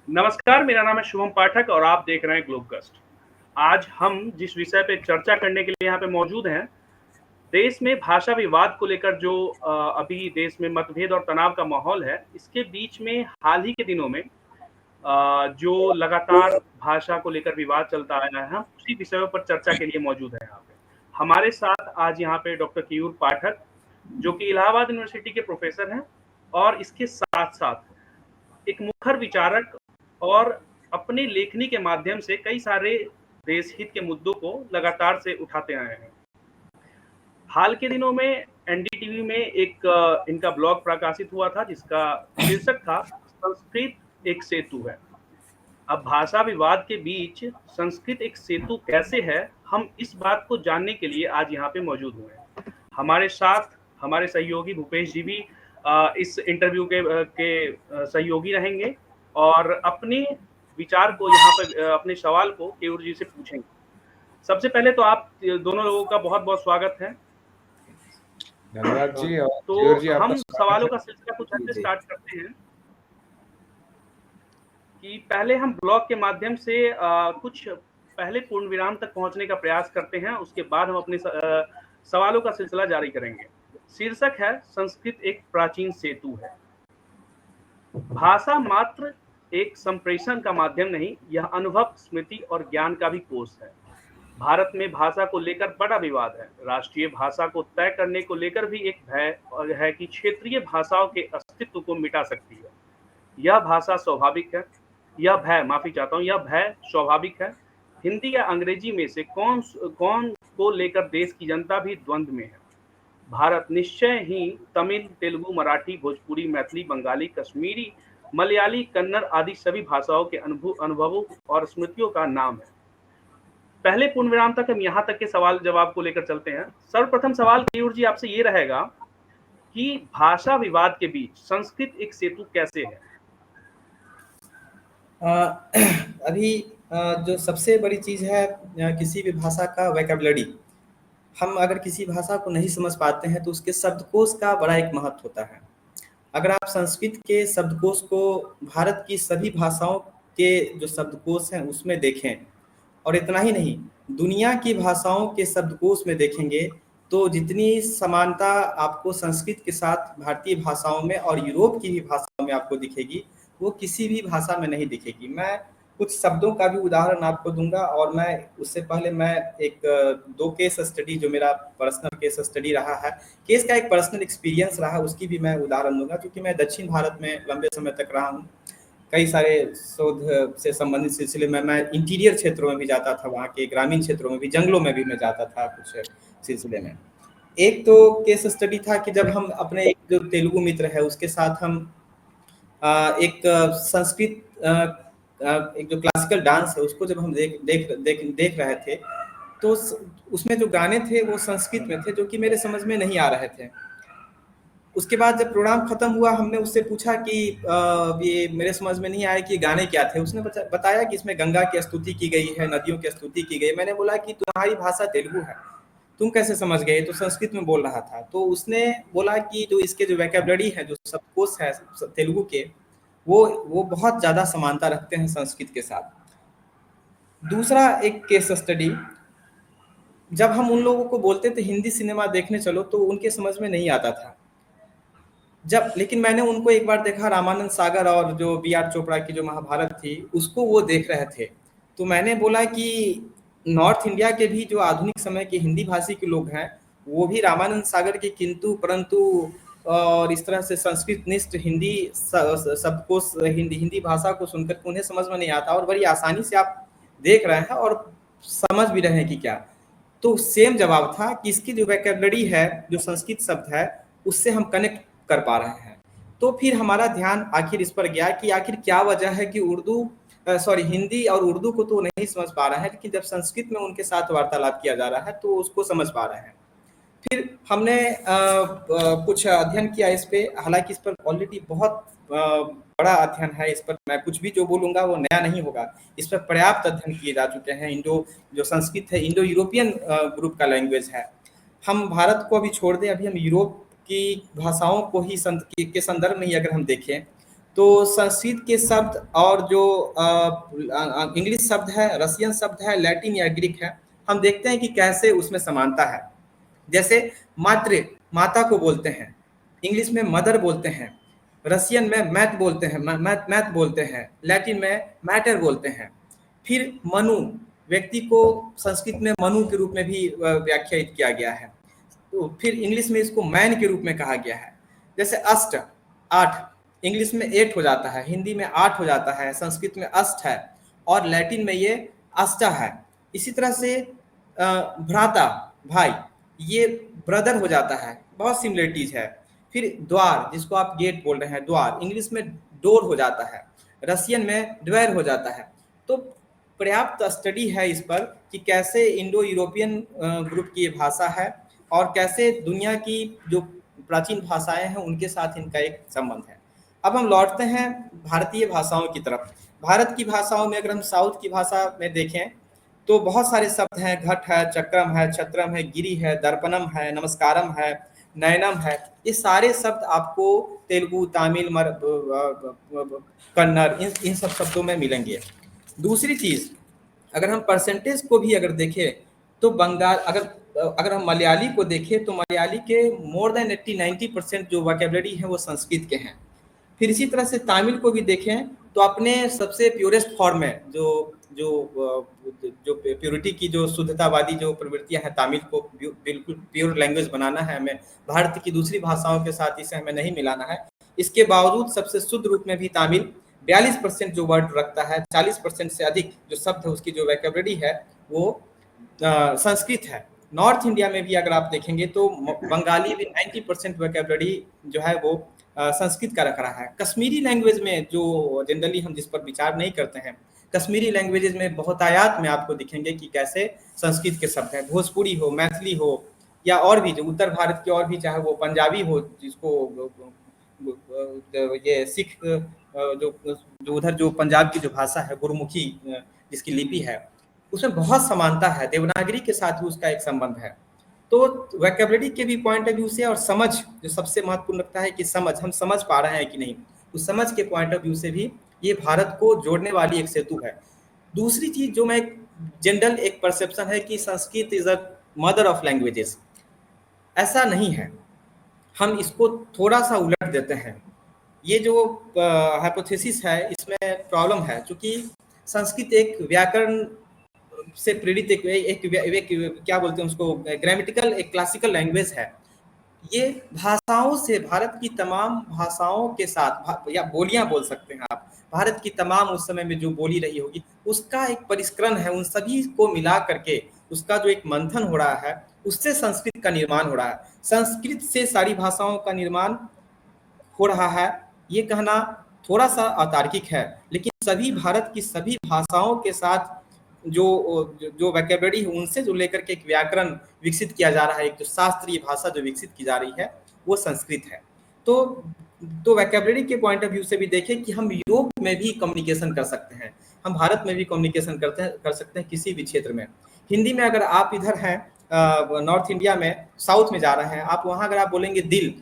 नमस्कार, मेरा नाम है शुभम पाठक और आप देख रहे हैं ग्लोबकास्ट। आज हम जिस विषय पे चर्चा करने के लिए यहाँ पे मौजूद हैं, देश में भाषा विवाद को लेकर जो अभी देश में मतभेद और तनाव का माहौल है, इसके बीच में हाल ही के दिनों में जो लगातार भाषा को लेकर विवाद चलता आया है, हम उसी विषयों पर चर्चा के लिए मौजूद हैं यहाँ पे। हमारे साथ आज यहाँ पे डॉक्टर केयूर पाठक, जो कि इलाहाबाद यूनिवर्सिटी के प्रोफेसर हैं और इसके साथ-साथ एक मुखर विचारक और अपनी लेखनी के माध्यम से कई सारे देश हित के मुद्दों को लगातार से उठाते आए हैं। हाल के दिनों में एनडीटीवी में एक इनका ब्लॉग प्रकाशित हुआ था जिसका शीर्षक था संस्कृत एक सेतु है। अब भाषा विवाद के बीच संस्कृत एक सेतु कैसे है, हम इस बात को जानने के लिए आज यहाँ पे मौजूद हुए हैं। हमारे साथ हमारे सहयोगी भूपेश जी भी इस इंटरव्यू के सहयोगी रहेंगे और अपने विचार को यहाँ पे अपने सवाल को केयूर जी से पूछेंगे। सबसे पहले तो आप दोनों लोगों का बहुत-बहुत स्वागत है। धन्यवाद जी। और तो हम सवालों का सिलसिला कुछ ऐसे स्टार्ट करते हैं कि पहले हम ब्लॉग के माध्यम से कुछ पहले पूर्ण विराम तक पहुंचने का प्रयास करते हैं, उसके बाद हम अपने सवालों का सिलसिला जारी करेंगे। शीर्षक है संस्कृत एक प्राचीन सेतु है। भाषा मात्र एक संप्रेषण का माध्यम नहीं, यह अनुभव, स्मृति और ज्ञान का भी कोष है। भारत में भाषा को लेकर बड़ा विवाद है। राष्ट्रीय भाषा को तय करने को लेकर भी एक भय है कि क्षेत्रीय भाषाओं के अस्तित्व को मिटा सकती है। यह भाषा स्वाभाविक है, यह भय स्वाभाविक है। हिंदी या अंग्रेजी में से कौन को लेकर देश की जनता भी द्वंद्व में है। भारत निश्चय ही तमिल, तेलुगु, मराठी, भोजपुरी, मैथिली, बंगाली, कश्मीरी, मलयाली, कन्नड़ आदि सभी भाषाओं के अनुभवों और स्मृतियों का नाम है। पहले पूर्ण विराम तक हम यहाँ तक के सवाल जवाब को लेकर चलते हैं। सर्वप्रथम सवाल केयूर जी आपसे ये रहेगा कि भाषा विवाद के बीच संस्कृत एक सेतु कैसे है? अभी जो सबसे बड़ी चीज़ है किसी भी भाषा का वोकैब्युलरी। हम अगर किसी भाषा को नहीं समझ पाते हैं तो उसके शब्दकोश का बड़ा एक महत्व होता है। अगर आप संस्कृत के शब्दकोश को भारत की सभी भाषाओं के जो शब्दकोश हैं उसमें देखें, और इतना ही नहीं, दुनिया की भाषाओं के शब्दकोश में देखेंगे तो जितनी समानता आपको संस्कृत के साथ भारतीय भाषाओं में और यूरोप की भी भाषाओं में आपको दिखेगी, वो किसी भी भाषा में नहीं दिखेगी। मैं कुछ शब्दों का भी उदाहरण आपको दूंगा, और मैं उससे पहले मैं एक दो केस स्टडी जो मेरा पर्सनल केस स्टडी रहा है, केस का एक पर्सनल एक्सपीरियंस रहा, उसकी भी मैं उदाहरण दूंगा, क्योंकि मैं दक्षिण भारत में लंबे समय तक रहा हूँ। कई सारे शोध से संबंधित सिलसिले में मैं इंटीरियर क्षेत्रों में भी जाता था, वहाँ के ग्रामीण क्षेत्रों में भी, जंगलों में भी मैं जाता था कुछ सिलसिले में। एक तो केस स्टडी था कि जब हम अपने एक जो तेलुगु मित्र है उसके साथ हम एक संस्कृत एक जो क्लासिकल डांस है उसको जब हम देख रहे थे, तो उसमें जो गाने थे वो संस्कृत में थे, जो कि मेरे समझ में नहीं आ रहे थे। उसके बाद जब प्रोग्राम खत्म हुआ, हमने उससे पूछा कि ये मेरे समझ में नहीं आया कि गाने क्या थे। उसने बताया कि इसमें गंगा की स्तुति की गई है, नदियों की स्तुति की गई। मैंने बोला कि तुम्हारी भाषा तेलुगु है, तुम कैसे समझ गए? तो संस्कृत में बोल रहा था। तो उसने बोला कि जो इसके जो वोकैब्युलरी है, जो शब्दकोश है तेलुगु के, वो बहुत ज़्यादा समानता रखते हैं संस्कृत के साथ। दूसरा एक केस स्टडी, जब हम उन लोगों को बोलते थे हिंदी सिनेमा देखने चलो, तो उनके समझ में नहीं आता था। लेकिन मैंने उनको एक बार देखा, रामानंद सागर और जो बी.आर. चोपड़ा की जो महाभारत थी उसको वो देख रहे थे। तो मैंने बोला कि नॉर्थ इंडिया के भी जो आधुनिक समय के हिंदी भाषी के लोग हैं, वो भी रामानंद सागर के किंतु परंतु और इस तरह से संस्कृत निष्ठ हिंदी शब्दकोश हिंदी भाषा को सुनकर उन्हें समझ में नहीं आता, और बड़ी आसानी से आप देख रहे हैं और समझ भी रहे हैं कि क्या। तो सेम जवाब था कि इसकी जो वोकैब्युलरी है, जो संस्कृत शब्द है, उससे हम कनेक्ट कर पा रहे हैं। तो फिर हमारा ध्यान आखिर इस पर गया कि आखिर क्या वजह है कि हिंदी और उर्दू को तो नहीं समझ पा रहे हैं, लेकिन जब संस्कृत में उनके साथ वार्तालाप किया जा रहा है तो उसको समझ पा रहे हैं। फिर हमने कुछ अध्ययन किया इस पे। हालांकि इस पर ऑलरेडी बहुत बड़ा अध्ययन है, इस पर मैं कुछ भी जो बोलूँगा वो नया नहीं होगा। इस पर पर्याप्त अध्ययन किए जा चुके हैं। जो संस्कृत है इंडो यूरोपियन ग्रुप का लैंग्वेज है। हम भारत को अभी छोड़ दें, अभी हम यूरोप की भाषाओं को ही के संदर्भ में ही अगर हम देखें तो संस्कृत के शब्द और जो इंग्लिश शब्द है, रसियन शब्द है, लैटिन या ग्रीक है, हम देखते हैं कि कैसे उसमें समानता है। जैसे मातृ, माता को बोलते हैं, इंग्लिश में मदर बोलते हैं, रसियन में मैथ बोलते हैं, मैथ बोलते हैं, लैटिन में मैटर बोलते हैं। फिर मनु, व्यक्ति को संस्कृत में मनु के रूप में भी व्याख्यायित किया गया है। तो फिर इंग्लिश में इसको मैन के रूप में कहा गया है। जैसे अष्ट, 8, इंग्लिश में 8 हो जाता है, हिंदी में 8 हो जाता है, संस्कृत में अष्ट है और लैटिन में ये अष्टा है। इसी तरह से भ्राता, भाई, ये ब्रदर हो जाता है, बहुत सिमिलरिटीज है। फिर द्वार, जिसको आप गेट बोल रहे हैं, द्वार, इंग्लिश में डोर हो जाता है, रसियन में ड्वेर हो जाता है। तो पर्याप्त स्टडी है इस पर कि कैसे इंडो यूरोपियन ग्रुप की ये भाषा है और कैसे दुनिया की जो प्राचीन भाषाएं हैं उनके साथ इनका एक संबंध है। अब हम लौटते हैं भारतीय भाषाओं की तरफ। भारत की भाषाओं में अगर हम साउथ की भाषा में देखें तो बहुत सारे शब्द हैं, घट है, चक्रम है, छत्रम है, गिरी है, दर्पणम है, नमस्कारम है, नयनम है। ये सारे शब्द आपको तेलुगु, तमिल, कन्नड़, इन सब शब्दों में मिलेंगे। दूसरी चीज, अगर हम परसेंटेज को भी अगर देखें तो बंगाल, अगर हम मलयाली को देखें तो मलयाली के मोर देन 80-90% जो वोकैबुलरी है वो संस्कृत के हैं। फिर इसी तरह से तमिल को भी देखें तो अपने सबसे प्योरेस्ट फॉर्म में जो प्योरिटी की जो शुद्धतावादी जो प्रवृत्तियां हैं, तमिल को बिल्कुल प्योर लैंग्वेज बनाना है हमें, भारत की दूसरी भाषाओं के साथ इसे हमें नहीं मिलाना है। इसके बावजूद सबसे शुद्ध रूप में भी तमिल 42% जो वर्ड रखता है, 40% से अधिक जो शब्द है उसकी जो वोकैबुलरी है वो संस्कृत है। नॉर्थ इंडिया में भी अगर आप देखेंगे तो बंगाली भी 90% वोकैबुलरी जो है वो संस्कृत का रख रहा है। कश्मीरी लैंग्वेज में जो जनरली हम जिस पर विचार नहीं करते हैं, कश्मीरी लैंग्वेजेस में बहुतायात में आपको दिखेंगे कि कैसे संस्कृत के शब्द हैं। भोजपुरी हो, मैथिली हो या और भी जो उत्तर भारत की और भी, चाहे वो पंजाबी हो, जिसको ये सिख जो उधर जो पंजाब की जो भाषा है, गुरुमुखी जिसकी लिपि है, उसमें बहुत समानता है, देवनागरी के साथ भी उसका एक संबंध है। तो वोकैबुलरी के भी पॉइंट ऑफ व्यू से और समझ, जो सबसे महत्वपूर्ण लगता है कि समझ, हम समझ पा रहे हैं कि नहीं, उस समझ के पॉइंट ऑफ व्यू से भी ये भारत को जोड़ने वाली एक सेतु है। दूसरी चीज जो मैं जनरल एक परसेप्शन है कि Sanskrit is a mother of languages, ऐसा नहीं है। हम इसको थोड़ा सा उलट देते हैं। ये जो हाइपोथेसिस है इसमें प्रॉब्लम है, क्योंकि संस्कृत एक व्याकरण से प्रेरित एक क्या बोलते हैं उसको, ग्रामेटिकल, एक क्लासिकल लैंग्वेज है। ये भाषाओं से, भारत की तमाम भाषाओं के साथ, या बोलियां बोल सकते हैं आप, भारत की तमाम उस समय में जो बोली रही होगी उसका एक परिष्करण है। उन सभी को मिला करके उसका जो एक मंथन हो रहा है, उससे संस्कृत का निर्माण हो रहा है। संस्कृत से सारी भाषाओं का निर्माण हो रहा है, ये कहना थोड़ा सा अतार्किक है, लेकिन सभी भारत की सभी भाषाओं के साथ जो वोकैबुलरी है उनसे जो लेकर के एक व्याकरण विकसित किया जा रहा है, एक जो शास्त्रीय भाषा जो विकसित की जा रही है वो संस्कृत है। तो वोकैबुलरी के पॉइंट ऑफ व्यू से भी देखें कि हम यूरोप में भी कम्युनिकेशन कर सकते हैं, हम भारत में भी कम्युनिकेशन कर सकते हैं किसी भी क्षेत्र में। हिंदी में अगर आप इधर हैं नॉर्थ इंडिया में, साउथ में जा रहे हैं आप, वहाँ अगर आप बोलेंगे दिल,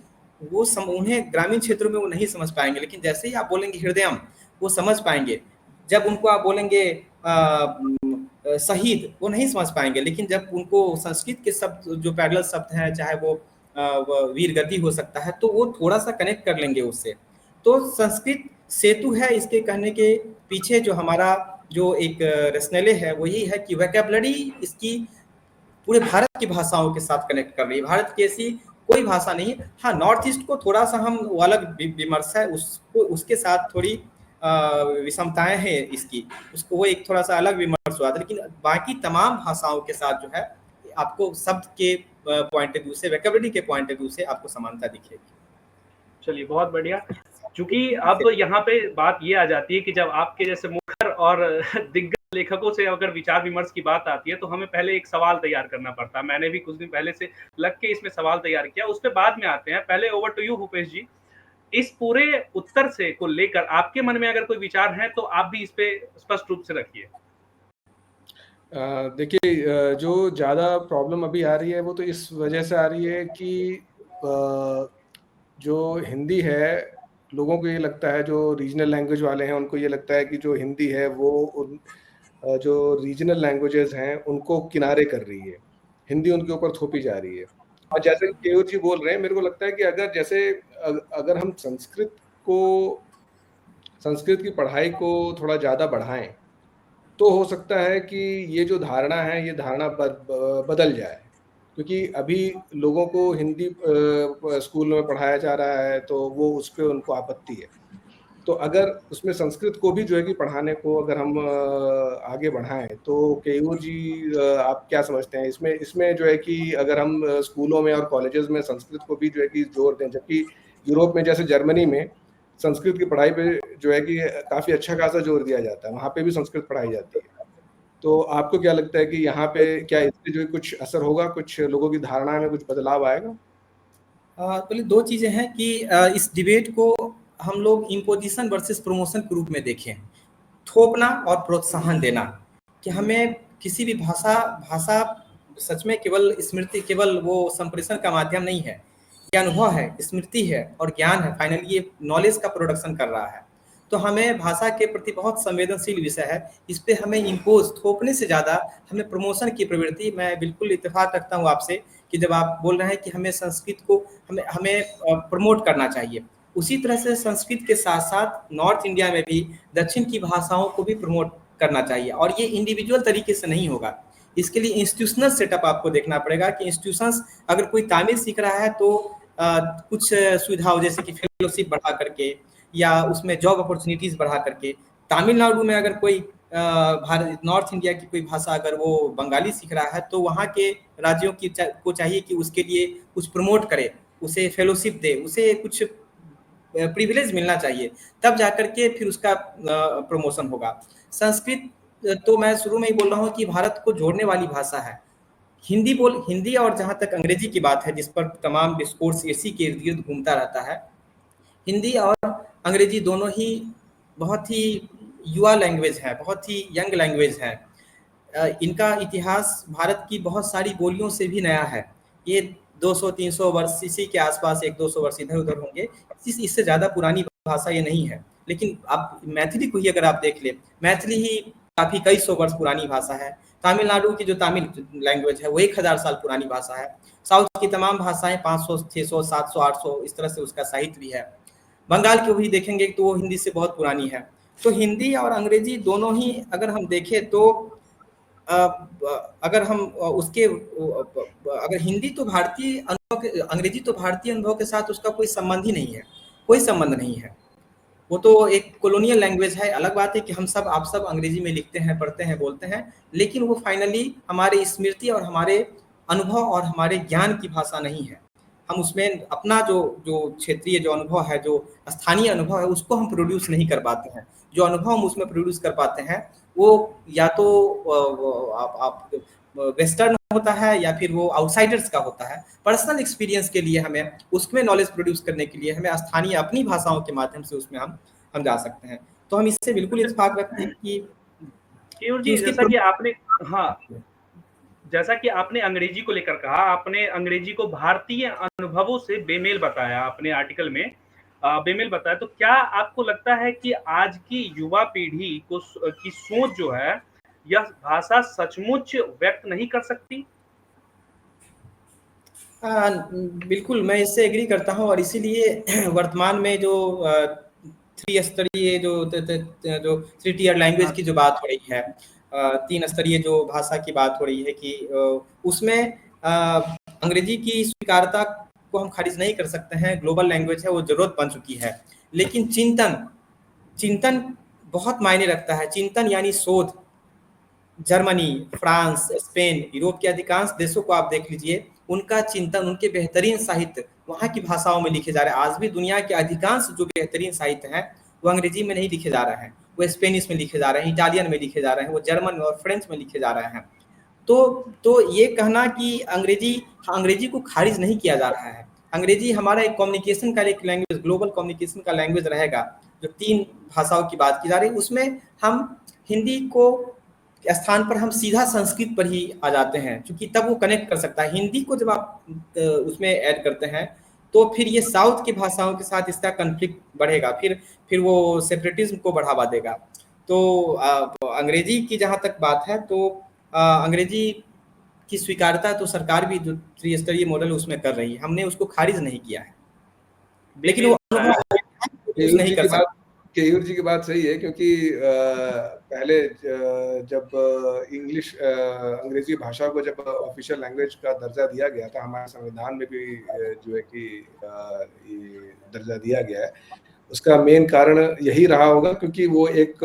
वो उन्हें ग्रामीण क्षेत्रों में वो नहीं समझ पाएंगे, लेकिन जैसे ही आप बोलेंगे हृदयम वो समझ पाएंगे। जब उनको आप बोलेंगे शहीद, वो नहीं समझ पाएंगे, लेकिन जब उनको संस्कृत के शब्द जो पैरेलल शब्द हैं, चाहे वो वीर गति हो सकता है, तो वो थोड़ा सा कनेक्ट कर लेंगे उससे। तो संस्कृत सेतु है, इसके कहने के पीछे जो हमारा जो एक रैशनले है वो यही है कि वोकैबुलरी इसकी पूरे भारत की भाषाओं के साथ कनेक्ट कर रही है। भारत की ऐसी कोई भाषा नहीं है। हाँ, नॉर्थ ईस्ट को थोड़ा सा हम वो अलग विमर्श है, उसको उसके साथ थोड़ी विषमताएं हैं इसकी, उसको वो एक थोड़ा सा अलग विमर्श हुआ था, लेकिन बाकी तमाम भाषाओं के साथ जो है आपको शब्द के पॉइंट ऑफ व्यू से, वोकैबुलरी के पॉइंट ऑफ व्यू से आपको समानता दिखेगी। चलिए, बहुत बढ़िया। क्योंकि अब यहाँ पे बात ये आ जाती है कि जब आपके जैसे मुखर और दिग्गज लेखकों से अगर विचार विमर्श की बात आती है तो हमें पहले एक सवाल तैयार करना पड़ता है। मैंने भी कुछ दिन पहले से लग के इसमें सवाल तैयार किया, उस पर बाद में आते हैं। पहले ओवर टू यू भूपेश जी, इस पूरे उत्तर से को लेकर आपके मन में अगर कोई विचार है तो आप भी इस पे स्पष्ट रूप से रखिए। देखिए, जो ज़्यादा प्रॉब्लम अभी आ रही है वो तो इस वजह से आ रही है कि जो हिंदी है, लोगों को ये लगता है, जो रीजनल लैंग्वेज वाले हैं उनको ये लगता है कि जो हिंदी है वो जो रीजनल लैंग्वेजेस हैं उनको किनारे कर रही है, हिंदी उनके ऊपर थोपी जा रही है। और जैसे केयूर जी बोल रहे हैं, मेरे को लगता है कि अगर हम संस्कृत की पढ़ाई को थोड़ा ज़्यादा बढ़ाएं, तो हो सकता है कि ये जो धारणा है, ये धारणा बदल जाए। क्योंकि अभी लोगों को हिंदी स्कूल में पढ़ाया जा रहा है, तो वो उस पे उनको आपत्ति है। तो अगर उसमें संस्कृत को भी जो है कि पढ़ाने को अगर हम आगे बढ़ाएं, तो केयूर जी आप क्या समझते हैं इसमें? इसमें जो है कि अगर हम स्कूलों में और कॉलेजेस में संस्कृत को भी जो है कि जोर दें, जबकि यूरोप में जैसे जर्मनी में संस्कृत की पढ़ाई पे जो है कि काफी अच्छा खासा जोर दिया जाता है, वहाँ पे भी संस्कृत पढ़ाई जाती है। तो आपको क्या लगता है कि यहाँ पे क्या इससे जो है कुछ असर होगा, कुछ लोगों की धारणा में कुछ बदलाव आएगा? पहले दो चीज़ें हैं कि इस डिबेट को हम लोग इम्पोजिशन वर्सेस प्रमोशन के रूप में देखें। थोपना और प्रोत्साहन देना कि हमें किसी भी भाषा भाषा सच में केवल स्मृति, केवल वो संप्रेषण का माध्यम नहीं है, ये अनुभव है, स्मृति है और ज्ञान है। फाइनली ये नॉलेज का प्रोडक्शन कर रहा है। तो हमें भाषा के प्रति बहुत संवेदनशील विषय है। इस पे हमें इम्पोज थोपने से ज़्यादा हमें प्रमोशन की प्रवृत्ति, मैं बिल्कुल इत्तेफाक रखता हूँ आपसे कि जब आप बोल रहे हैं कि हमें संस्कृत को हमें हमें प्रमोट करना चाहिए, उसी तरह से संस्कृत के साथ साथ नॉर्थ इंडिया में भी दक्षिण की भाषाओं को भी प्रमोट करना चाहिए। और ये इंडिविजुअल तरीके से नहीं होगा, इसके लिए इंस्टीट्यूशनल सेटअप आपको देखना पड़ेगा कि इंस्टीट्यूशंस, अगर कोई तमिल सीख रहा है तो कुछ सुविधाओं जैसे कि फेलोशिप बढ़ा करके या उसमें जॉब अपॉर्चुनिटीज बढ़ा करके, तमिलनाडु में अगर कोई भारत नॉर्थ इंडिया की कोई भाषा अगर वो बंगाली सीख रहा है तो वहाँ के राज्यों की को चाहिए कि उसके लिए कुछ प्रमोट करे, उसे फेलोशिप दे, उसे कुछ प्रिविलेज मिलना चाहिए, तब जाकर के फिर उसका प्रमोशन होगा। संस्कृत तो मैं शुरू में ही बोल रहा हूँ कि भारत को जोड़ने वाली भाषा है। हिंदी और जहाँ तक अंग्रेजी की बात है, जिस पर तमाम डिस्कोर्स इसी के इर्द गिर्द घूमता रहता है, हिंदी और अंग्रेजी दोनों ही बहुत ही युवा लैंग्वेज है, बहुत ही यंग लैंग्वेज है। इनका इतिहास भारत की बहुत सारी बोलियों से भी नया है। ये 200-300 वर्ष इसी के आसपास, 100-200 वर्ष इधर उधर होंगे, इससे ज़्यादा पुरानी भाषा ये नहीं है। लेकिन आप मैथिली को ही अगर आप देख ले, मैथिली ही काफ़ी कई सौ वर्ष पुरानी भाषा है। तमिलनाडु की जो तमिल लैंग्वेज है वो 1000 साल पुरानी भाषा है। साउथ की तमाम भाषाएं 500, 600, 700, 800 इस तरह से उसका साहित्य भी है। बंगाल को भी देखेंगे तो वो हिंदी से बहुत पुरानी है। तो हिंदी और अंग्रेजी दोनों ही अगर हम देखें तो अगर हम उसके अगर हिंदी तो भारतीय अनुभव के, अंग्रेजी तो भारतीय अनुभव के साथ उसका कोई संबंध ही नहीं है, कोई संबंध नहीं है। वो तो एक कॉलोनियल लैंग्वेज है। अलग बात है कि हम सब, आप सब अंग्रेजी में लिखते हैं, पढ़ते हैं, बोलते हैं, लेकिन वो फाइनली हमारे स्मृति और हमारे अनुभव और हमारे ज्ञान की भाषा नहीं है। हम उसमें अपना जो जो क्षेत्रीय जो अनुभव है, जो स्थानीय अनुभव है, उसको हम प्रोड्यूस नहीं कर पाते हैं। जो अनुभव हम उसमें प्रोड्यूस कर पाते हैं वो या तो आप वेस्टर्न होता है या फिर वो आउटसाइडर्स का होता है। पर्सनल एक्सपीरियंस के लिए हमें उसमें नॉलेज प्रोड्यूस करने के लिए हमें स्थानीय अपनी भाषाओं के माध्यम से उसमें हम जा सकते हैं। तो हम इससे बिल्कुल इत्तेफाक रखते हैं कि केयूर जी, जैसा कि आपने जैसा कि आपने अंग्रेजी को लेकर कहा, आपने अंग्रेजी को भारतीय अनुभवों से बेमेल बताया, अपने आर्टिकल में बेमेल बताया। तो क्या आपको लगता है कि आज की युवा पीढ़ी की सोच जो है, यह भाषा सचमुच व्यक्त नहीं कर सकती? बिल्कुल, मैं इससे एग्री करता हूँ। और इसीलिए वर्तमान में जो 3 स्तरीय जो 3 टियर लैंग्वेज की जो बात हो रही है, 3 स्तरीय जो भाषा की बात हो रही है कि उसमें अंग्रेजी की स्वीकारता को हम खारिज नहीं कर सकते हैं। ग्लोबल लैंग्वेज है, वो ज़रूरत बन चुकी है। लेकिन चिंतन बहुत मायने रखता है। चिंतन यानी शोध। जर्मनी, फ्रांस, स्पेन, यूरोप के अधिकांश देशों को आप देख लीजिए, उनका चिंतन, उनके बेहतरीन साहित्य वहाँ की भाषाओं में लिखे जा रहे हैं। आज भी दुनिया के अधिकांश जो बेहतरीन साहित्य हैं वो अंग्रेजी में नहीं लिखे जा रहे हैं, वो स्पेनिश में लिखे जा रहे हैं, इटालियन में लिखे जा रहे हैं, वो जर्मन और फ्रेंच में लिखे जा रहे हैं। तो ये कहना कि अंग्रेजी को खारिज नहीं किया जा रहा है। अंग्रेजी हमारा एक कम्युनिकेशन का एक लैंग्वेज, ग्लोबल कम्युनिकेशन का लैंग्वेज रहेगा। जो 3 भाषाओं की बात की जा रही है उसमें हम हिंदी को स्थान पर हम सीधा संस्कृत पर ही आ जाते हैं, क्योंकि तब वो कनेक्ट कर सकता है। हिंदी को जब आप उसमें ऐड करते हैं तो फिर ये साउथ की भाषाओं के साथ इसका कन्फ्लिक्ट बढ़ेगा, फिर वो सेपरेटिज्म को बढ़ावा देगा। तो अंग्रेजी की जहाँ तक बात है तो अंग्रेजी की स्वीकार्यता तो सरकार भी जो त्रिस्तरीय मॉडल उसमें कर रही है, हमने उसको खारिज नहीं किया है, लेकिन वो केयूर नहीं जी कर की बात सकता। केयूर जी की बात सही है, क्योंकि पहले जब इंग्लिश अंग्रेजी भाषा को जब ऑफिशियल लैंग्वेज का दर्जा दिया गया था, हमारे संविधान में भी जो है कि ये दर्जा दिया गया है, उसका मेन कारण यही रहा होगा, क्योंकि वो एक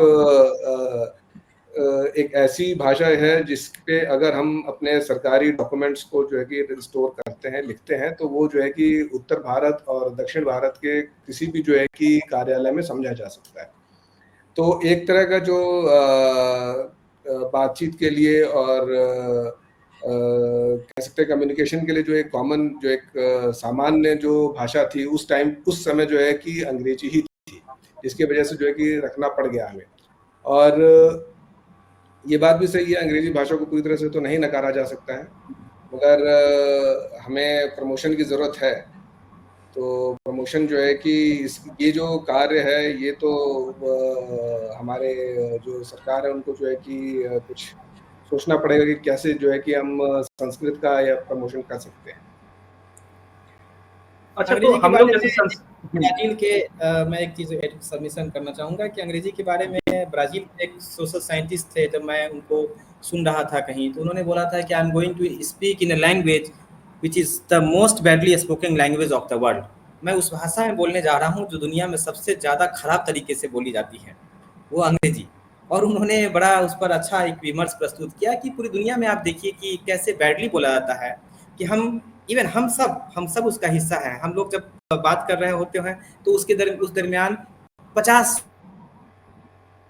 ऐसी भाषा है जिसपे अगर हम अपने सरकारी डॉक्यूमेंट्स को जो है कि स्टोर करते हैं, लिखते हैं, तो वो जो है कि उत्तर भारत और दक्षिण भारत के किसी भी जो है कि कार्यालय में समझा जा सकता है। तो एक तरह का जो बातचीत के लिए और कह सकते हैं कम्युनिकेशन के लिए जो एक कॉमन, जो एक सामान्य जो भाषा थी उस टाइम, उस समय जो है कि अंग्रेजी ही थी, जिसकी वजह से जो है कि रखना पड़ गया हमें। और ये बात भी सही है, अंग्रेजी भाषा को पूरी तरह से तो नहीं नकारा जा सकता है, मगर हमें प्रमोशन की ज़रूरत है। तो प्रमोशन जो है कि ये जो कार्य है, ये तो हमारे जो सरकार है उनको जो है कि कुछ सोचना पड़ेगा कि कैसे जो है कि हम संस्कृत का या प्रमोशन कर सकते हैं। अच्छा, तो अंग्रेजी के हम बारे लोग में जैसे ब्राजील के मैं एक चीज़ सबमिशन करना चाहूँगा कि अंग्रेजी के बारे में ब्राज़ील के एक सोशल साइंटिस्ट थे, जब मैं उनको सुन रहा था कहीं, तो उन्होंने बोला था कि I am going to speak in a language which is the most badly spoken language of the world. मैं उस भाषा में बोलने जा रहा हूँ जो दुनिया में सबसे ज़्यादा खराब तरीके से बोली जाती है, वो अंग्रेजी। और उन्होंने बड़ा उस पर अच्छा एक विमर्श प्रस्तुत किया कि पूरी दुनिया में आप देखिए कि कैसे बैडली बोला जाता है, कि इवन हम सब उसका हिस्सा है। हम लोग जब बात कर रहे होते हैं तो उस दरमियान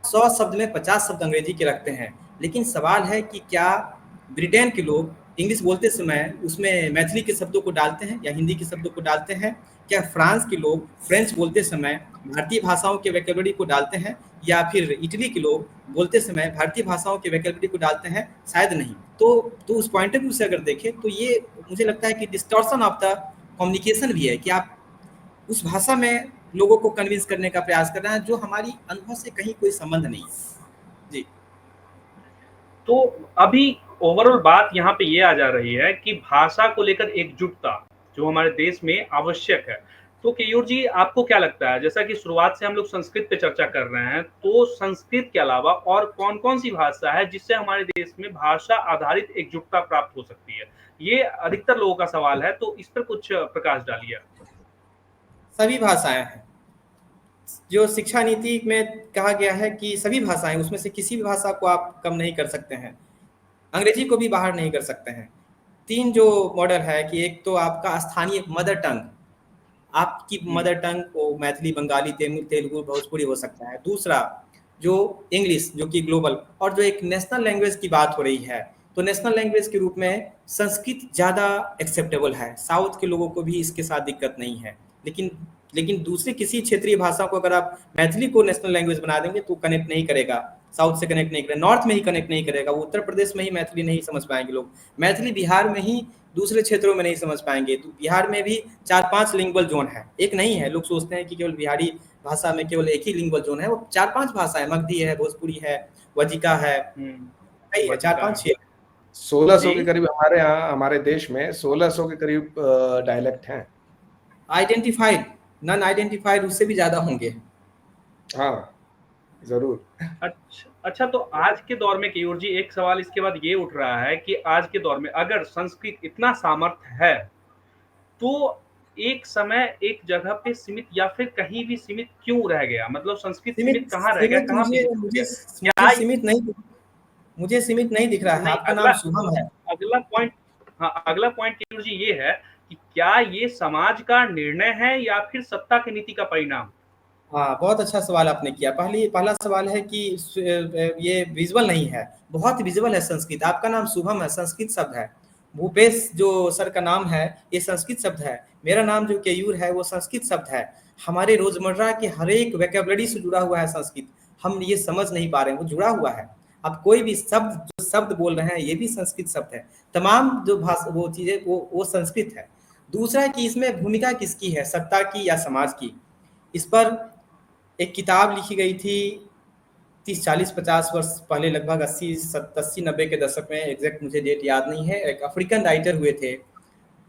100 शब्द में 50 शब्द अंग्रेजी के रखते हैं। लेकिन सवाल है कि क्या ब्रिटेन के लोग इंग्लिश बोलते समय उसमें मैथिली के शब्दों को डालते हैं या हिंदी के शब्दों को डालते हैं? क्या फ्रांस के लोग फ्रेंच बोलते समय भारतीय भाषाओं के वोकैबुलरी को डालते हैं, या फिर इटली के लोग बोलते समय भारतीय भाषाओं के वोकैबुलरी को डालते हैं? शायद नहीं। तो उस पॉइंट ऑफ व्यू से अगर देखें तो ये मुझे लगता है कि डिस्टॉर्शन ऑफ द कम्युनिकेशन भी है, कि आप उस भाषा में लोगों को कन्विंस करने का प्रयास कर रहे हैं जो हमारी अनुभव से कहीं कोई संबंध नहीं है। जी। तो अभी ओवरऑल बात यहाँ पे ये आ जा रही है कि भाषा को लेकर एकजुटता जो हमारे देश में आवश्यक है। तो केयूर जी, आपको क्या लगता है, जैसा कि शुरुआत से हम लोग संस्कृत पे चर्चा कर रहे हैं, तो संस्कृत के अलावा और कौन-कौन सी भाषा है जिससे हमारे देश में भाषा आधारित एकजुटता प्राप्त हो सकती है? ये अधिकतर लोगों का सवाल है, तो इस पर कुछ प्रकाश डालिए। सभी भाषाएं हैं। जो शिक्षा नीति में कहा गया है कि सभी भाषाएं, उसमें से किसी भी भाषा को आप कम नहीं कर सकते हैं, अंग्रेजी को भी बाहर नहीं कर सकते हैं। 3 जो मॉडल है कि एक तो आपका स्थानीय मदर टंग, आपकी मदर टंग को मैथिली, बंगाली, तेलुगु, भोजपुरी हो सकता है। दूसरा जो इंग्लिश, जो कि ग्लोबल, और जो एक नेशनल लैंग्वेज की बात हो रही है, तो नेशनल लैंग्वेज के रूप में संस्कृत ज़्यादा एक्सेप्टेबल है। साउथ के लोगों को भी इसके साथ दिक्कत नहीं है। लेकिन दूसरी किसी क्षेत्रीय भाषा को अगर आप मैथिली को नेशनल लैंग्वेज बना देंगे तो कनेक्ट नहीं करेगा, साउथ से कनेक्ट नहीं करेगा, नॉर्थ में ही कनेक्ट नहीं करेगा। वो उत्तर प्रदेश में ही मैथिली नहीं समझ पाएंगे लोग, मैथिली बिहार में ही, दूसरे क्षेत्रों में नहीं समझ पाएंगे। तो बिहार में भी 4-5 लिंग्वल जोन है, एक नहीं है। लोग सोचते हैं कि केवल बिहारी भाषा में केवल एक ही लिंग्वल जोन है, वो 4-5 भाषा है, मगधी है, भोजपुरी है, वजिका है, सही है, 4-5-6 1600 के करीब हमारे यहाँ, हमारे देश में 1600 के करीब डायलेक्ट हैं। आइडेंटिफाइड, नॉन आइडेंटिफाइड उससे भी ज्यादा होंगे। हाँ, जरूर। अच्छा, तो आज के दौर में केयूर जी, एक सवाल इसके बाद ये उठ रहा है कि आज के दौर में अगर संस्कृत इतना सामर्थ्य है, तो एक समय एक जगह पे सीमित या फिर कहीं भी सीमित क्यों रह गया? मतलब संस्कृत सीमित कहाँ रह गया, कहाँ पे मुझे सीमित नहीं दिख रहा है। आपका नाम शुभम है। अगला पॉइंट केयूर जी ये है कि क्या ये समाज का निर्णय है या फिर सत्ता की नीति का परिणाम? हाँ, बहुत अच्छा सवाल आपने किया। पहला सवाल है कि ये विजुअल नहीं है, बहुत विजुअल है संस्कृत। आपका नाम शुभम है, संस्कृत शब्द है। भूपेश जो सर का नाम है, ये संस्कृत शब्द है। मेरा नाम जो केयूर है, वो संस्कृत शब्द है। हमारे रोजमर्रा के हर एक वोकैबुलरी से जुड़ा हुआ है संस्कृत। हम ये समझ नहीं पा रहे हैं, वो जुड़ा हुआ है। अब कोई भी शब्द बोल रहे हैं, ये भी संस्कृत शब्द है। तमाम जो भाषा, वो चीजें वो संस्कृत है। दूसरा कि इसमें भूमिका किसकी है, सत्ता की या समाज की। इस पर एक किताब लिखी गई थी 30, 40, 50 वर्ष पहले, लगभग 80, 90 के दशक में, एग्जैक्ट मुझे डेट याद नहीं है। एक अफ्रीकन राइटर हुए थे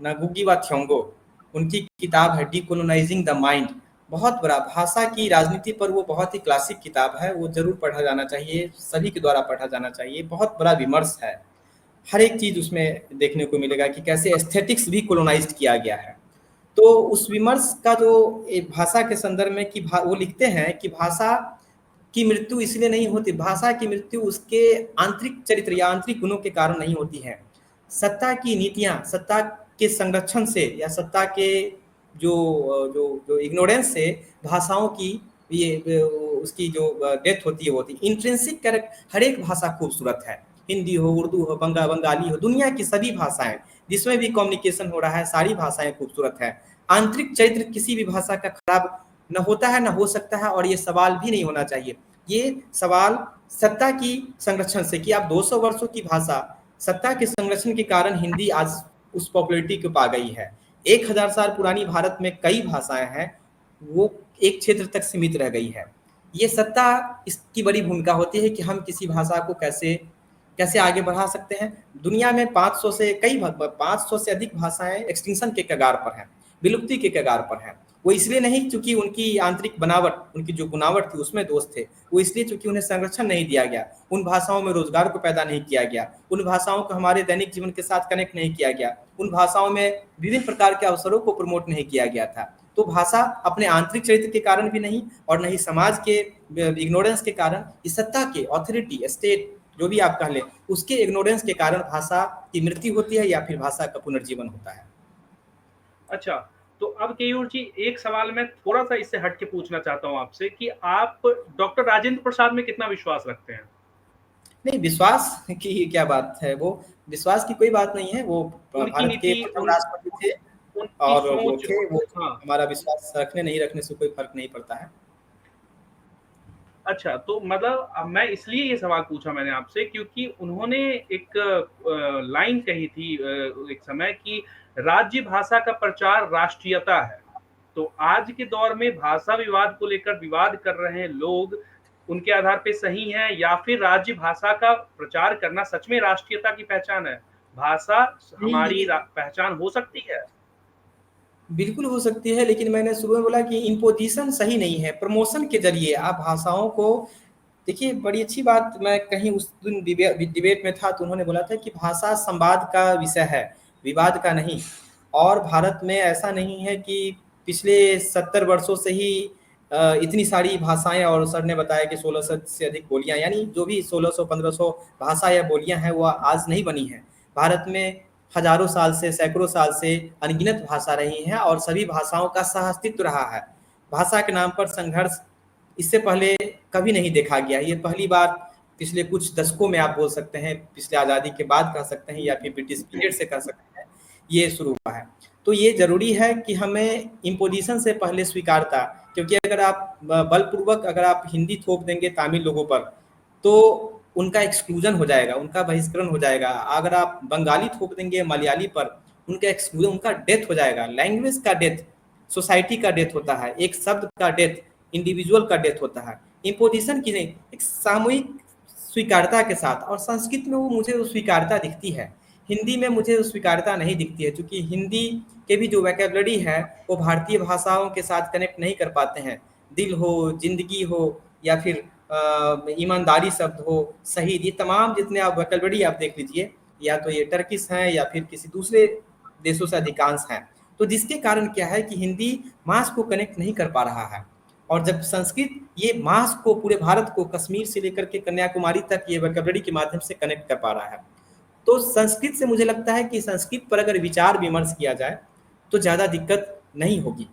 नागुगी वा थ्योंगो, उनकी किताब है डीकोलोनाइजिंग द माइंड। बहुत बड़ा भाषा की राजनीति पर वो बहुत ही क्लासिक किताब है, वो जरूर पढ़ा जाना चाहिए, सभी के द्वारा पढ़ा जाना चाहिए। बहुत बड़ा विमर्श है, हर एक चीज उसमें देखने को मिलेगा कि कैसे एस्थेटिक्स भी कोलोनाइज्ड किया गया है। तो उस विमर्श का जो भाषा के संदर्भ में कि वो लिखते हैं कि भाषा की मृत्यु इसलिए नहीं होती, भाषा की मृत्यु उसके आंतरिक चरित्र या आंतरिक गुणों के कारण नहीं होती है। सत्ता की नीतियां, सत्ता के संरक्षण से या सत्ता के जो जो जो इग्नोरेंस से भाषाओं की ये उसकी जो डेथ होती है वो होती है। इंट्रिंसिक कैरेक्टर, हर एक भाषा खूबसूरत है, हिंदी हो, उर्दू हो, बंगाली हो, दुनिया की सभी भाषाएं जिसमें भी कम्युनिकेशन हो रहा है, सारी भाषाएं खूबसूरत है। आंतरिक चरित्र किसी भी भाषा का खराब न होता है, न हो सकता है, और ये सवाल भी नहीं होना चाहिए। ये सवाल सत्ता की संरक्षण से कि आप 200 वर्षों की भाषा, सत्ता के संरक्षण के कारण हिंदी आज उस पॉपुलरिटी को पा गई है। 1000 साल पुरानी भारत में कई भाषाएं हैं, वो एक क्षेत्र तक सीमित रह गई है। ये सत्ता, इसकी बड़ी भूमिका होती है कि हम किसी भाषा को कैसे कैसे आगे बढ़ा सकते हैं। दुनिया में 500 से अधिक भाषाएं एक्सटिंक्शन के कगार पर हैं, विलुप्ति के कगार पर हैं। वो इसलिए नहीं क्योंकि उनकी आंतरिक बनावट, उनकी जो गुनावट थी उसमें दोष थे, वो इसलिए क्योंकि उन्हें संरक्षण नहीं दिया गया, उन भाषाओं में रोजगार को पैदा नहीं किया गया, उन भाषाओं को हमारे दैनिक जीवन के साथ कनेक्ट नहीं किया गया, उन भाषाओं में विभिन्न प्रकार के अवसरों को प्रमोट नहीं किया गया था। तो भाषा अपने आंतरिक चरित्र के कारण भी नहीं, और नहीं समाज के इग्नोरेंस के कारण, इस सत्ता के ऑथोरिटी, स्टेट, जो भी आप कह लें, उसके इग्नोरेंस के कारण भाषा की मृत्यु होती है या फिर भाषा का पुनर्जीवन होता है। अच्छा, तो अब केयूर जी, एक सवाल मैं थोड़ा सा इससे हट के पूछना चाहता हूँ आपसे कि आप डॉक्टर राजेंद्र प्रसाद में कितना विश्वास रखते हैं? नहीं, विश्वास की क्या बात है, वो विश्वास की कोई बात नहीं है। वो उनकी भारत के नीति, प्रथम राष्ट्रपति थे उनकी और वो सोच। थे, वो हाँ, हमारा विश्वास रखने नहीं रखने से कोई फर्क नहीं पड़ता है। अच्छा, तो मतलब अब मैं इसलिए ये सवाल पूछा मैंने आपसे क्योंकि उन्होंने एक लाइन कही थी एक समय कि राज्य भाषा का प्रचार राष्ट्रीयता है। तो आज के दौर में भाषा विवाद को लेकर विवाद कर रहे हैं लोग, उनके आधार पे सही है या फिर राज्य भाषा का प्रचार करना सच में राष्ट्रीयता की पहचान है? भाषा नहीं, हमारी लेकिन पहचान हो सकती है? बिल्कुल हो सकती है, लेकिन मैंने शुरू में बोला कि इम्पोजिशन सही नहीं है। प्रमोशन के जरिए आप भाषाओं को, देखिए बड़ी अच्छी बात, मैं कहीं उस दिन डिबेट में था तो उन्होंने बोला था कि भाषा संवाद का विषय है, विवाद का नहीं। और भारत में ऐसा नहीं है कि पिछले 70 वर्षों से ही इतनी सारी भाषाएं, और सर ने बताया कि 1600 से अधिक बोलियां, यानी जो भी 1600-1500 भाषा या बोलियां हैं वो आज नहीं बनी हैं। भारत में हजारों साल से, सैकड़ों साल से अनगिनत भाषा रही हैं और सभी भाषाओं का सहअस्तित्व रहा है। भाषा के नाम पर संघर्ष इससे पहले कभी नहीं देखा गया। ये पहली बार पिछले कुछ दशकों में आप बोल सकते हैं, पिछले आज़ादी के बाद कह सकते हैं या फिर ब्रिटिश पीरियड से कह सकते हैं, ये शुरू हुआ है। तो ये ज़रूरी है कि हमें इम्पोजिशन से पहले स्वीकारता, क्योंकि अगर आप बलपूर्वक अगर आप हिंदी थोप देंगे तमिल लोगों पर तो उनका एक्सक्लूजन हो जाएगा, उनका बहिष्करण हो जाएगा। अगर आप बंगाली थोप देंगे मलयाली पर, उनका एक्सक्लूजन, उनका डेथ हो जाएगा। लैंग्वेज का डेथ सोसाइटी का डेथ होता है, एक शब्द का डेथ इंडिविजुअल का डेथ होता है। इम्पोजिशन की नहीं, एक सामूहिक स्वीकारता के साथ। और संस्कृत में वो मुझे वो स्वीकारता दिखती है, हिंदी में मुझे वो स्वीकारता नहीं दिखती है, क्योंकि हिंदी के भी जो वैकेबलरी है वो भारतीय भाषाओं के साथ कनेक्ट नहीं कर पाते हैं। दिल हो, जिंदगी हो, या फिर ईमानदारी शब्द हो, शहीद, ये तमाम जितने आप वैकेबलरी आप देख लीजिए, या तो ये टर्किश हैं या फिर किसी दूसरे देशों से अधिकांश हैं। तो जिसके कारण क्या है कि हिंदी मास को कनेक्ट नहीं कर पा रहा है। और जब संस्कृत ये मास को, पूरे भारत को, कश्मीर से लेकर के कन्याकुमारी तक ये वैकेबलरी के माध्यम से कनेक्ट कर पा रहा है। तो संस्कृत से मुझे लगता है कि संस्कृत पर अगर विचार विमर्श किया जाए तो ज़्यादा दिक्कत नहीं होगी।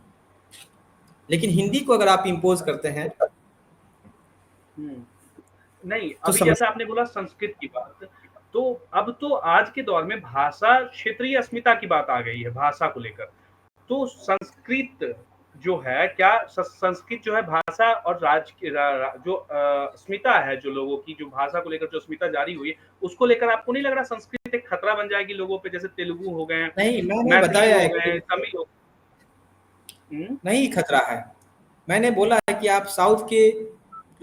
लेकिन हिंदी को अगर आप इम्पोज करते हैं नहीं, तो अभी जैसे आपने बोला संस्कृत की बात, तो अब तो आज के दौर में भाषा क्षेत्रीय अस्मिता की बात आ गई है भाषा को लेकर। तो संस्कृत जो है, क्या संस्कृत जो है भाषा और जो अस्मिता है, जो लोगों की जो भाषा को लेकर जो अस्मिता जारी हुई है, उसको लेकर आपको नहीं लग रहा संस्कृत संस्कृत एक खतरा बन जाएगी लोगों पे, जैसे तेलुगु हो गए, नहीं, मैंने मैथिली बताया हो है गए, कि तमिल हो। नहीं खतरा है। मैंने बोला है कि आप साउथ के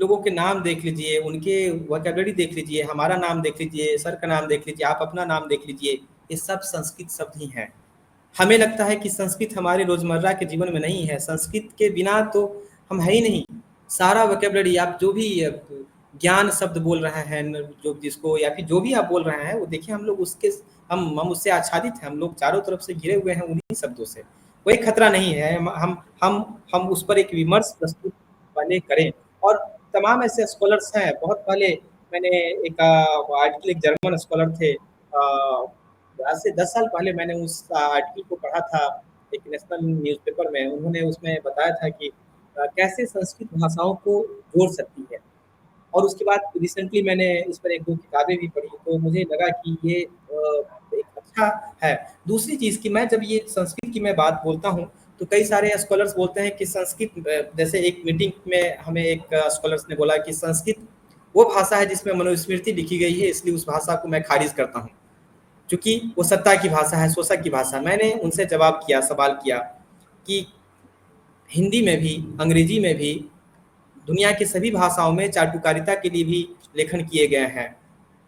लोगों के नाम देख लीजिए, उनके वोकैबुलरी देख लीजिए, हमारा नाम देख लीजिए, सर का नाम देख लीजिए, आप अपना नाम देख लीजिए, ये सब संस्कृत शब्द ही हैं। हमें लगता है कि संस्कृत हमारे रोजमर्रा के जीवन में नहीं है, संस्कृत के बिना तो हम है ही नहीं। सारा वोकैबुलरी आप जो भी ज्ञान शब्द बोल रहे हैं, जो जिसको या फिर जो भी आप बोल रहे हैं, वो देखिए हम लोग उसके हम उससे आच्छादित हैं, हम लोग चारों तरफ से घिरे हुए हैं उन्हीं शब्दों से। कोई खतरा नहीं है। हम उस पर एक विमर्श प्रस्तुत पहले करें। और तमाम ऐसे स्कॉलर्स हैं। बहुत पहले मैंने एक आर्टिकल, एक जर्मन स्कॉलर थे, आज से 10 साल पहले मैंने उस आर्टिकल को पढ़ा था एक नेशनल न्यूज़पेपर में। उन्होंने उसमें बताया था कि कैसे संस्कृत भाषाओं को जोड़ सकती है। और उसके बाद रिसेंटली मैंने इस पर 1-2 किताबें भी पढ़ी, तो मुझे लगा कि ये एक अच्छा है। दूसरी चीज़ कि मैं जब ये संस्कृत की मैं बात बोलता हूँ, तो कई सारे स्कॉलर्स बोलते हैं कि संस्कृत जैसे एक मीटिंग में हमें एक स्कॉलर्स ने बोला कि संस्कृत वो भाषा है जिसमें मनुस्मृति लिखी गई है, इसलिए उस भाषा को मैं खारिज करता हूँ, क्योंकि वो सत्ता की भाषा है, शोषक की भाषा। मैंने उनसे जवाब किया, सवाल किया कि हिंदी में भी, अंग्रेजी में भी, दुनिया की सभी भाषाओं में चाटुकारिता के लिए भी लेखन किए गए हैं।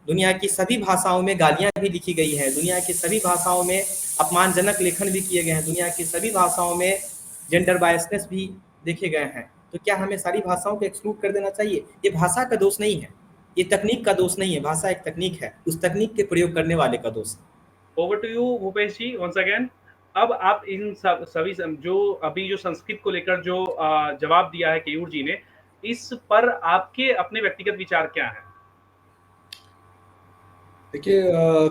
दुनिया की सभी भाषाओं में गालियाँ भी लिखी गई हैं। दुनिया की सभी भाषाओं में अपमानजनक लेखन भी किए गए हैं। दुनिया की सभी भाषाओं में जेंडर बायसनेस भी देखे गए हैं। तो क्या हमें सारी भाषाओं को एक्सक्लूड कर देना चाहिए? ये भाषा का दोष नहीं है, ये तकनीक का दोष नहीं है। भाषा एक तकनीक है, उस तकनीक के प्रयोग करने वाले का दोष है। Over to you Bhupesh ji once again. अब आप इन सभी जो अभी जो संस्कृत को लेकर जो जवाब दिया है केयूर जी ने, इस पर आपके अपने व्यक्तिगत विचार क्या हैं? देखिए,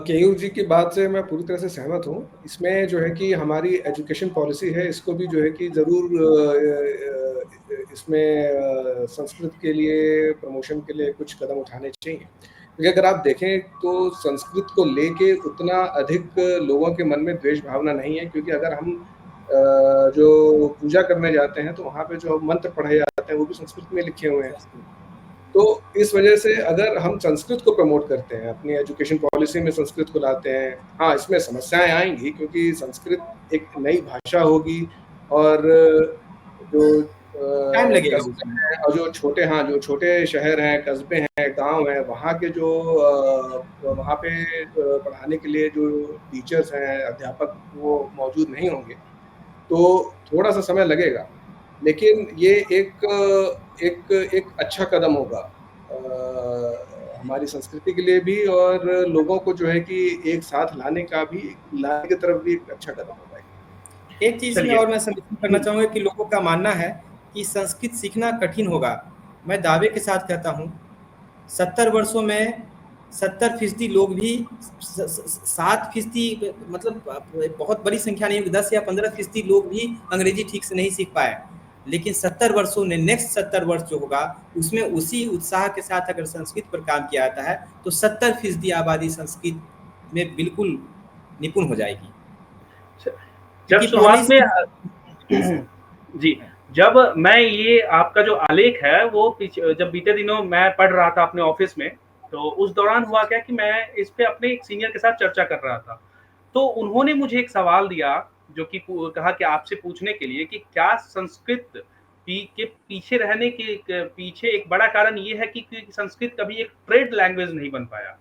केयूर जी की बात से मैं पूरी तरह से सहमत हूँ। इसमें जो है कि हमारी एजुकेशन पॉलिसी है, इसको भी जो है कि ज़रूर इसमें संस्कृत के लिए, प्रमोशन के लिए कुछ कदम उठाने चाहिए। क्योंकि अगर आप देखें तो संस्कृत को लेके उतना अधिक लोगों के मन में द्वेष भावना नहीं है, क्योंकि अगर हम जो पूजा करने जाते हैं तो वहाँ पे जो मंत्र पढ़े जाते हैं वो भी संस्कृत में लिखे हुए हैं। तो इस वजह से अगर हम संस्कृत को प्रमोट करते हैं, अपनी एजुकेशन पॉलिसी में संस्कृत को लाते हैं, हाँ, इसमें समस्याएँ आएँगी क्योंकि संस्कृत एक नई भाषा होगी और जो टाइम लगेगा कस्बे हैं और जो छोटे शहर हैं, कस्बे हैं, गाँव हैं, वहाँ के जो वहाँ पे पढ़ाने के लिए जो टीचर्स हैं, अध्यापक, वो मौजूद नहीं होंगे, तो थोड़ा-सा समय लगेगा। लेकिन ये एक अच्छा कदम होगा हमारी संस्कृति के लिए भी, और लोगों को जो है कि एक साथ लाने की तरफ भी एक अच्छा कदम होगा। एक चीज़ में और मैं समर्थन करना चाहूँगा कि लोगों का मानना है कि संस्कृत सीखना कठिन होगा। मैं दावे के साथ कहता हूँ, 70 वर्षों में 70% लोग भी 7% मतलब बहुत बड़ी संख्या नहीं होगी, 10 या 15% लोग भी अंग्रेजी ठीक से नहीं सीख पाए। लेकिन 70 वर्षों में नेक्स्ट 70 वर्ष जो होगा, उसमें उसी उत्साह के साथ अगर संस्कृत पर काम किया जाता है तो 70% आबादी संस्कृत में बिल्कुल निपुण हो जाएगी। जब शुरुआत में जी, जब मैं ये आपका जो आलेख है वो जब बीते दिनों मैं पढ़ रहा था अपने ऑफिस में, तो उस दौरान हुआ क्या कि मैं इस पे अपने एक सीनियर के साथ चर्चा कर रहा था। तो उन्होंने मुझे एक सवाल दिया, जो कि कहा कि आपसे पूछने के लिए कि क्या संस्कृत के पीछे रहने के पीछे एक बड़ा कारण ये है कि संस्कृत कभी एक ट्रेड लैंग्वेज नहीं बन पाया।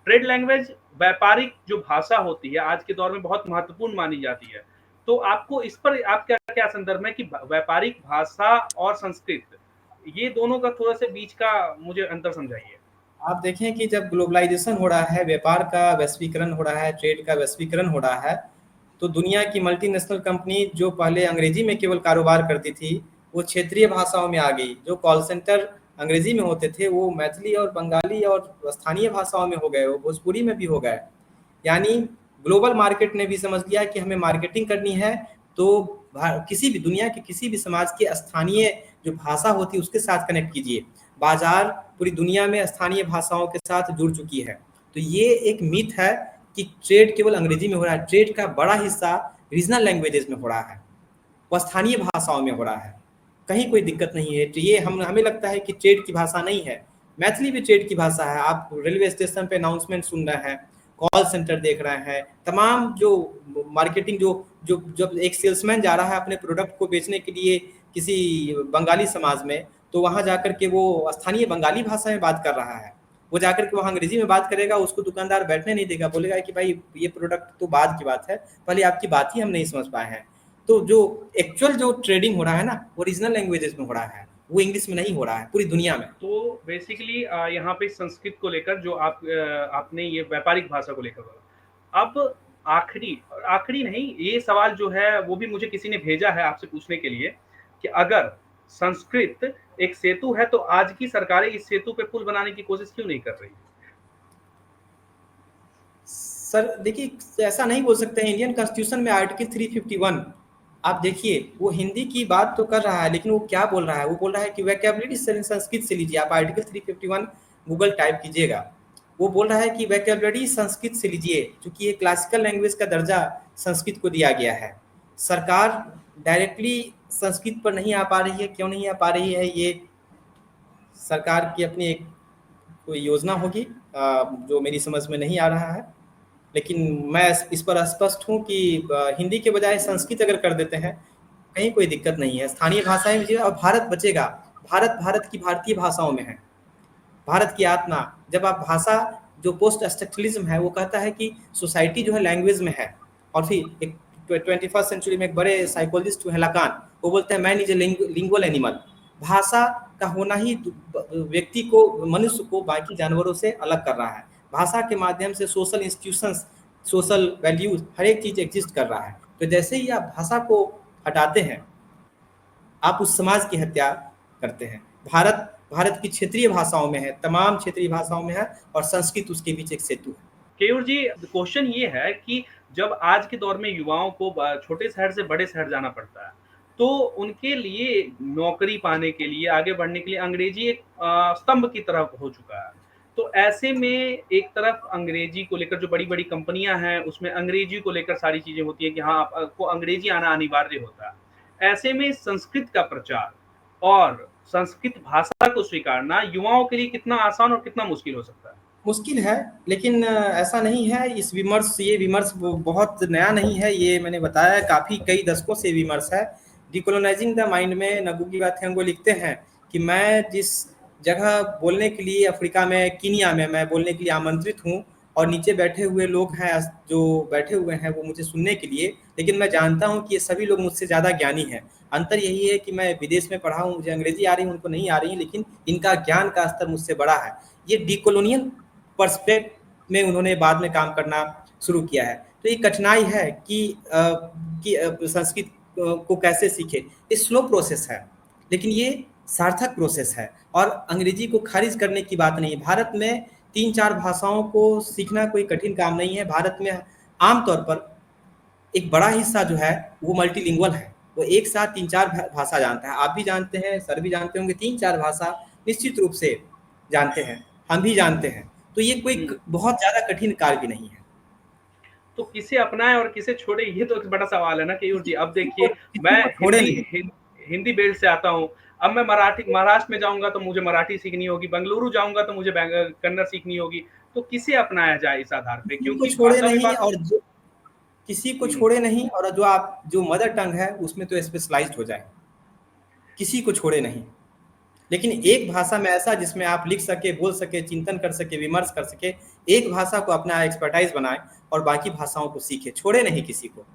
ट्रेड लैंग्वेज व्यापारिक जो भाषा होती है आज के दौर में बहुत महत्वपूर्ण मानी जाती है। तो आपको इस पर आपका क्या संदर्भ है कि व्यापारिक भाषा और संस्कृत, ये दोनों का थोड़ा सा बीच का मुझे अंतर समझाइए। आप देखें कि जब ग्लोबलाइजेशन हो रहा है, व्यापार का वैश्वीकरण हो रहा है, ट्रेड का वैश्वीकरण हो रहा है, तो दुनिया की मल्टीनेशनल कंपनी जो पहले अंग्रेजी में केवल कारोबार करती थी, वो क्षेत्रीय भाषाओं में आ गई। जो कॉल सेंटर अंग्रेजी में होते थे, वो मैथिली और बंगाली और स्थानीय भाषाओं में हो गए, वो भोजपुरी में भी हो गए। यानी ग्लोबल मार्केट ने भी समझ लिया कि हमें मार्केटिंग करनी है, तो किसी भी दुनिया के किसी भी समाज के स्थानीय जो भाषा होती है उसके साथ कनेक्ट कीजिए। बाजार पूरी दुनिया में स्थानीय भाषाओं के साथ जुड़ चुकी है। तो ये एक मिथ है कि ट्रेड केवल अंग्रेजी में हो रहा है। ट्रेड का बड़ा हिस्सा रीजनल लैंग्वेजेस में हो रहा है, वो स्थानीय भाषाओं में हो रहा है। कहीं कोई दिक्कत नहीं है। तो ये हमें लगता है कि ट्रेड की भाषा नहीं है। मैथिली भी ट्रेड की भाषा है। आप रेलवे स्टेशन पे अनाउंसमेंट सुन रहे हैं, कॉल सेंटर देख रहे हैं, तमाम जो मार्केटिंग जो जब एक सेल्समैन जा रहा है अपने प्रोडक्ट को बेचने के लिए किसी बंगाली समाज में, तो वहाँ जाकर के वो स्थानीय बंगाली भाषा में बात कर रहा है। वो जाकर के वहाँ अंग्रेजी में बात करेगा, उसको दुकानदार बैठने नहीं देगा, बोलेगा कि भाई ये प्रोडक्ट तो बाद की बात है, पहले आपकी बात ही हम नहीं समझ पाए हैं। तो जो एक्चुअल जो ट्रेडिंग हो रहा है ना, वो रीजनल लैंग्वेजेस में हो रहा है, वो इंग्लिश में नहीं हो रहा है पूरी दुनिया में। तो बेसिकली यहाँ पे संस्कृत को लेकर जो आपने ये व्यापारिक भाषा को लेकर बोला। अब आखिरी नहीं, ये सवाल जो है वो भी मुझे किसी ने भेजा है आपसे पूछने के लिए कि अगर संस्कृत एक सेतु है तो आज की सरकारें इस सेतु पे पुल बनाने की कोशिश क्यों नहीं कर रही? सर देखिए, ऐसा नहीं बोल सकते हैं। इंडियन कॉन्स्टिट्यूशन में आर्टिकल 351 आप देखिए, वो हिंदी की बात तो कर रहा है, लेकिन वो क्या बोल रहा है? वो बोल रहा है कि वोकैबुलरी संस्कृत से लीजिए। आप आर्टिकल 351 गूगल टाइप कीजिएगा, वो बोल रहा है कि वोकैबुलरी संस्कृत से लीजिए, क्योंकि ये क्लासिकल लैंग्वेज का दर्जा संस्कृत को दिया गया है। सरकार डायरेक्टली संस्कृत पर नहीं आ पा रही है, क्यों नहीं आ पा रही है? ये सरकार की अपनी एक कोई योजना होगी जो मेरी समझ में नहीं आ रहा है, लेकिन मैं इस पर स्पष्ट हूँ कि हिंदी के बजाय संस्कृत अगर कर देते हैं, कहीं कोई दिक्कत नहीं है। स्थानीय भाषाएं बचेगा और भारत बचेगा। भारत की भारतीय भाषाओं में है, भारत की आत्मा। जब आप भाषा, जो पोस्ट स्ट्रक्चरलिज्म है, वो कहता है कि सोसाइटी जो है लैंग्वेज में है, और फिर एक 21st सेंचुरी में एक बड़े साइकोलॉजिस्ट हैं लाकान, वो बोलते हैं man is a lingual animal. भाषा का होना ही व्यक्ति को, मनुष्य को बाकी जानवरों से अलग कर रहा है। भाषा के माध्यम से सोशल इंस्टीट्यूशंस, सोशल वैल्यूज, हर एक चीज एग्जिस्ट कर रहा है। तो जैसे ही आप भाषा को हटाते हैं, आप उस समाज की हत्या करते हैं। भारत की क्षेत्रीय भाषाओं में है, तमाम क्षेत्रीय भाषाओं में है, और संस्कृत उसके बीच एक सेतु है। केयूर जी, क्वेश्चन ये है कि जब आज के दौर में युवाओं को छोटे शहर से बड़े शहर जाना पड़ता है, तो उनके लिए नौकरी पाने के लिए, आगे बढ़ने के लिए अंग्रेजी एक स्तंभ की तरह हो चुका है। तो ऐसे में एक तरफ अंग्रेजी को लेकर जो बड़ी-बड़ी कंपनियां हैं, उसमें अंग्रेजी को लेकर सारी चीजें होती हैं कि हाँ, आपको अंग्रेजी आना अनिवार्य होता है। ऐसे में संस्कृत का प्रचार और संस्कृत भाषा को स्वीकारना युवाओं के लिए कितना आसान और कितना मुश्किल हो सकता है? मुश्किल है, लेकिन ऐसा नहीं है। ये विमर्श बहुत नया नहीं है, ये मैंने बताया काफ़ी कई दशकों से विमर्श है। डिकोलोनाइजिंग द माइंड में नगुगी वाथियांगो लिखते हैं कि मैं जिस जगह बोलने के लिए, अफ्रीका में कीनिया में मैं बोलने के लिए आमंत्रित हूँ, और नीचे बैठे हुए लोग हैं जो बैठे हुए हैं वो मुझे सुनने के लिए, लेकिन मैं जानता हूँ कि ये सभी लोग मुझसे ज़्यादा ज्ञानी हैं। अंतर यही है कि मैं विदेश में पढ़ा हूँ, मुझे अंग्रेजी आ रही है, उनको नहीं आ रही, लेकिन इनका ज्ञान का स्तर मुझसे बड़ा है। ये डिकोलोनियल पर्सपेक्ट में उन्होंने बाद में काम करना शुरू किया है। तो ये कठिनाई है कि संस्कृत को कैसे सीखे। ये स्लो प्रोसेस है, लेकिन ये सार्थक प्रोसेस है, और अंग्रेजी को खारिज करने की बात नहीं है। भारत में 3-4 भाषाओं को सीखना कोई कठिन काम नहीं है। भारत में आमतौर पर एक बड़ा हिस्सा जो है वो मल्टीलिंगुअल है, वो एक साथ 3-4 भाषा जानता है। आप भी जानते हैं, सर भी जानते होंगे, 3-4 भाषा निश्चित रूप से जानते हैं, हम भी जानते हैं। तो ये कोई बहुत ज़्यादा कठिन कार्य भी नहीं है। तो किसे अपनाएं और किसे छोड़े, ये तो एक बड़ा सवाल है ना केयूर जी। अब देखिए, मैं हिंदी बेल्ट से आता हूँ, अब मैं महाराष्ट्र में जाऊंगा तो मुझे मराठी सीखनी होगी, बेंगलुरु जाऊंगा तो मुझे कन्नड़ सीखनी होगी। तो किसे अपनाया जाए इस आधार पे? क्योंकि छोड़े नहीं, और जो किसी को छोड़े नहीं, और जो मदर टंग है उसमें तो स्पेशलाइज्ड हो जाए, किसी को छोड़े नहीं। लेकिन एक भाषा में ऐसा जिसमें आप लिख सके, बोल सके, चिंतन कर सके, विमर्श कर सके, एक भाषा को अपना एक्सपर्टाइज बनाए और बाकी भाषाओं को सीखे, छोड़े नहीं किसी को।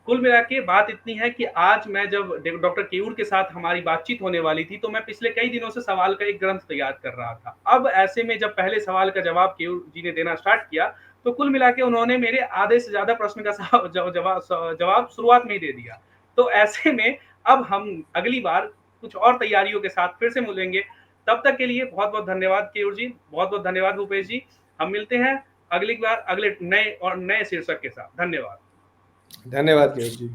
कुल मिला के बात इतनी है कि आज मैं जब डॉक्टर केयूर के साथ हमारी बातचीत होने वाली थी, तो मैं पिछले कई दिनों से सवाल का एक ग्रंथ तैयार कर रहा था। अब ऐसे में जब पहले सवाल का जवाब केयूर जी ने देना स्टार्ट किया, तो कुल मिला के उन्होंने मेरे आधे से ज्यादा प्रश्न का जवाब शुरुआत में ही दे दिया। तो ऐसे में अब हम अगली बार कुछ और तैयारियों के साथ फिर से मिलेंगे। तब तक के लिए बहुत बहुत धन्यवाद केयूर जी, बहुत बहुत धन्यवाद भूपेश जी। हम मिलते हैं अगली बार अगले नए शीर्षक के साथ। धन्यवाद। धन्यवाद केयूर जी।